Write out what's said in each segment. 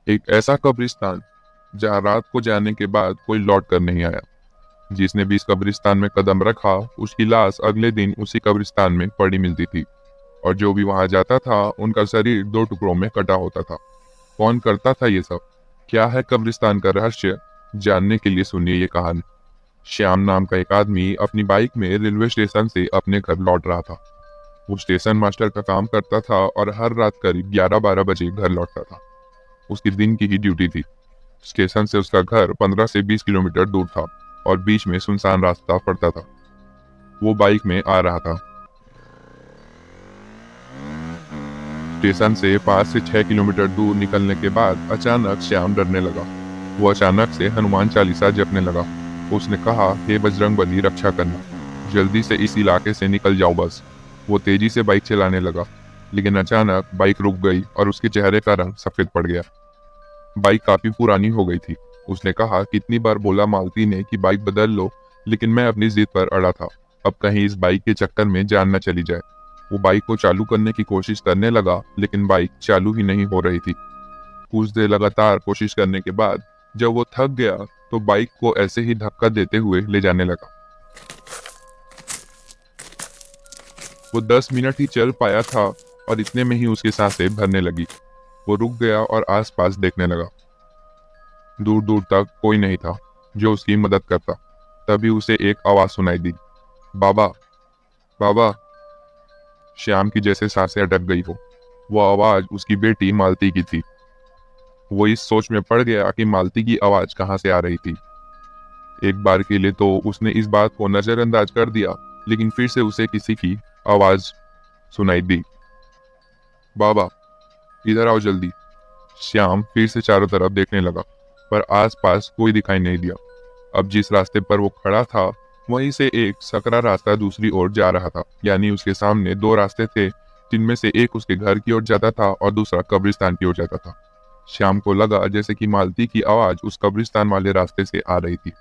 एक ऐसा कब्रिस्तान जहां रात को जाने के बाद कोई लौट कर नहीं आया। जिसने भी इस कब्रिस्तान में कदम रखा उसकी लाश अगले दिन उसी कब्रिस्तान में पड़ी मिलती थी। और जो भी वहां जाता था उनका शरीर दो टुकड़ों में कटा होता था। कौन करता था ये सब? क्या है कब्रिस्तान का रहस्य? जानने के लिए सुनिए ये कहानी। श्याम नाम का एक आदमी अपनी बाइक में रेलवे स्टेशन से अपने घर लौट रहा था। वो स्टेशन मास्टर का काम करता था और हर रात करीब 11-12 बजे घर लौटता था। उसकी दिन की ही ड्यूटी थी। स्टेशन से उसका घर 15 से 20 किलोमीटर दूर था और बीच में सुनसान रास्ता पड़ता था। वो बाइक में आ रहा था। स्टेशन से 5 से 6 किलोमीटर दूर निकलने के बाद अचानक श्याम डरने लगा। वो अचानक से हनुमान चालीसा जपने लगा। उसने कहा, हे बजरंग बली रक्षा करना, जल्दी से इस इलाके से निकल जाओ बस। वो तेजी से बाइक चलाने लगा, लेकिन अचानक बाइक रुक गई और उसके चेहरे का रंग सफेद पड़ गया। बाइक काफी पुरानी हो गई थी। उसने कहा, कितनी बार बोला मालती ने कि बाइक बदल लो, लेकिन मैं अपनी जिद पर अड़ा था। अब कहीं इस बाइक के चक्कर में जान न चली जाए। वो बाइक को चालू करने की कोशिश करने लगा, लेकिन बाइक चालू ही नहीं हो रही थी। कुछ देर लगातार कोशिश करने के बाद जब वो थक गया तो बाइक को ऐसे ही धक्का देते हुए ले जाने लगा। वो 10 मिनट ही चल पाया था और इतने में ही उसकी सांसें भरने लगी। वो रुक गया और आसपास देखने लगा। दूर दूर तक कोई नहीं था जो उसकी मदद करता। तभी उसे एक आवाज सुनाई दी, बाबा, बाबा। श्याम की जैसे सांसें अटक गई हो। वो आवाज उसकी बेटी मालती की थी। वो इस सोच में पड़ गया कि मालती की आवाज कहाँ से आ रही थी। एक बार के लिए तो उसने इस बात को नजरअंदाज कर दिया, लेकिन फिर से उसे किसी की आवाज सुनाई दी, बाबा, इधर आओ जल्दी। श्याम फिर से चारों तरफ देखने लगा, पर आसपास कोई दिखाई नहीं दिया। अब जिस रास्ते पर वो खड़ा था वहीं से एक सकरा रास्ता दूसरी ओर जा रहा था। यानी उसके सामने दो रास्ते थे, जिनमें से एक उसके घर की ओर जाता था और दूसरा कब्रिस्तान की ओर जाता था। श्याम को लगा जैसे कि मालती की आवाज उस कब्रिस्तान वाले रास्ते से आ रही थी।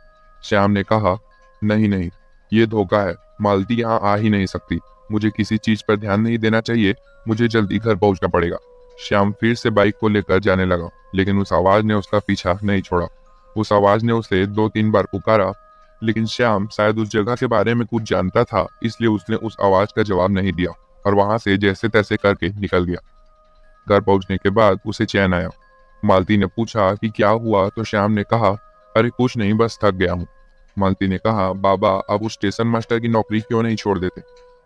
श्याम ने कहा, नहीं नहीं, ये धोखा है। मालती यहाँ आ ही नहीं सकती। मुझे किसी चीज पर ध्यान नहीं देना चाहिए। मुझे जल्दी घर पहुंचना पड़ेगा। श्याम फिर से बाइक को लेकर जाने लगा, लेकिन उस आवाज ने उसका पीछा नहीं छोड़ा। उस आवाज ने उसे 2-3 बार पुकारा, लेकिन श्याम शायद उस जगह के बारे में कुछ जानता था, इसलिए उसने उस आवाज का जवाब नहीं दिया और वहां से जैसे तैसे करके निकल गया। घर पहुंचने के बाद उसे चैन आया। मालती ने पूछा कि क्या हुआ, तो श्याम ने कहा, अरे कुछ नहीं, बस थक गया हूँ। मालती ने कहा, बाबा, आप उस स्टेशन मास्टर की नौकरी क्यों नहीं छोड़ देते?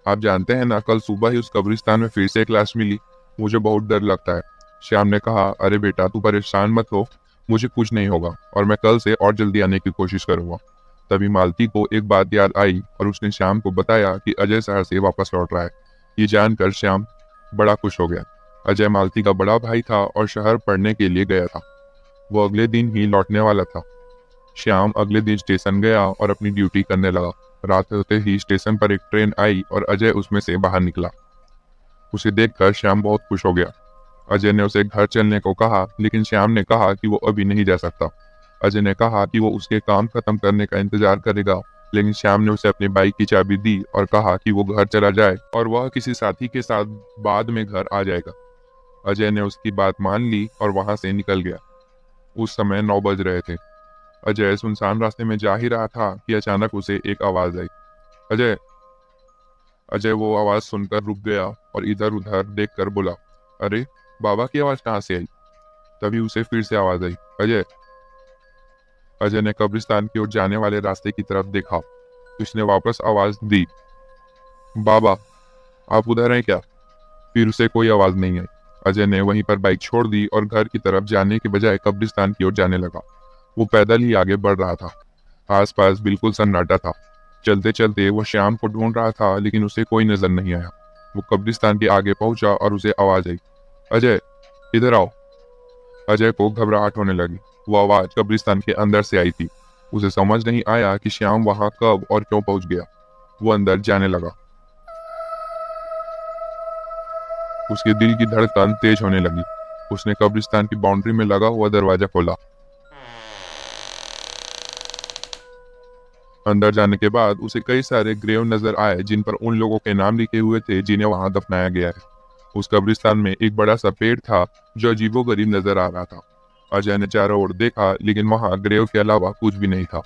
आप जानते हैं ना, कल सुबह ही उस कब्रिस्तान में फिर से एक लाश मिली। मुझे बहुत डर लगता है। श्याम ने कहा, अरे बेटा, तू परेशान मत हो। मुझे कुछ नहीं होगा और मैं कल से और जल्दी आने की कोशिश करूंगा। तभी मालती को एक बात याद आई और उसने श्याम को बताया कि अजय शहर से वापस लौट रहा है। ये जानकर श्याम बड़ा खुश हो गया। अजय मालती का बड़ा भाई था और शहर पढ़ने के लिए गया था। वो अगले दिन ही लौटने वाला था। श्याम अगले दिन स्टेशन गया और अपनी ड्यूटी करने लगा। रात होते ही स्टेशन पर एक ट्रेन आई और अजय उसमें से बाहर निकला। उसे देखकर श्याम बहुत खुश हो गया। अजय ने उसे घर चलने को कहा, लेकिन श्याम ने कहा कि वो अभी नहीं जा सकता। अजय ने कहा कि वो उसके काम खत्म करने का इंतजार करेगा, लेकिन श्याम ने उसे अपनी बाइक की चाबी दी और कहा कि वो घर चला जाए और वह किसी साथी के साथ बाद में घर आ जाएगा। अजय ने उसकी बात मान ली और वहां से निकल गया। उस समय 9 बज रहे थे। अजय सुनसान रास्ते में जा ही रहा था कि अचानक उसे एक आवाज आई, अजय। अजय वो आवाज सुनकर रुक गया और इधर उधर देखकर बोला, अरे बाबा की आवाज कहाँ से आई? तभी उसे फिर से आवाज आई, अजय। अजय ने कब्रिस्तान की ओर जाने वाले रास्ते की तरफ देखा। उसने वापस आवाज दी, बाबा, आप उधर हैं क्या? फिर उसे कोई आवाज नहीं आई। अजय ने वहीं पर बाइक छोड़ दी और घर की तरफ जाने के बजाय कब्रिस्तान की ओर जाने लगा। वो पैदल ही आगे बढ़ रहा था। आसपास बिल्कुल सन्नाटा था। चलते चलते वो श्याम को ढूंढ रहा था, लेकिन उसे कोई नजर नहीं आया। वो कब्रिस्तान के आगे पहुंचा और उसे आवाज आई, अजय, इधर आओ। अजय को घबराहट होने लगी। वो आवाज कब्रिस्तान के अंदर से आई थी। उसे समझ नहीं आया कि श्याम वहां कब और क्यों पहुंच गया। वो अंदर जाने लगा। उसके दिल की धड़कन तेज होने लगी। उसने कब्रिस्तान की बाउंड्री में लगा हुआ दरवाजा खोला। अंदर जाने के बाद उसे कई सारे ग्रेव नजर आए, जिन पर उन लोगों के नाम लिखे हुए थे जिन्हें वहां दफनाया गया है। उस कब्रिस्तान में एक बड़ा सा पेड़ था जो अजीबोगरीब नजर आ रहा था। अजय ने चारों ओर देखा, लेकिन वहां ग्रेव के अलावा कुछ भी नहीं था।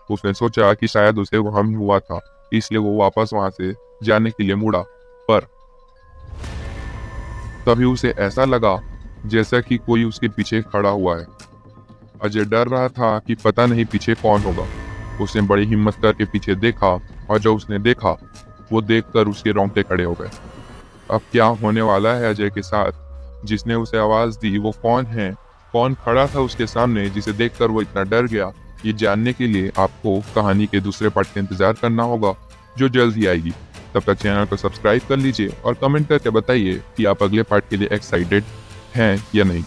उसने सोचा कि शायद उसे वहम हुआ था, इसलिए वो वापस वहां से जाने के लिए मुड़ा, पर तभी उसे ऐसा लगा जैसा कि कोई उसके पीछे खड़ा हुआ है। अजय डर रहा था कि पता नहीं पीछे कौन होगा। उसने बड़ी हिम्मत करके पीछे देखा, और जो उसने देखा वो देखकर उसके रोंगटे खड़े हो गए। अब क्या होने वाला है अजय के साथ? जिसने उसे आवाज दी वो कौन है? कौन खड़ा था उसके सामने जिसे देखकर वो इतना डर गया? ये जानने के लिए आपको कहानी के दूसरे पार्ट का इंतजार करना होगा, जो जल्द ही आएगी। तब तक चैनल को सब्सक्राइब कर लीजिए और कमेंट करके बताइए कि आप अगले पार्ट के लिए एक्साइटेड हैं या नहीं।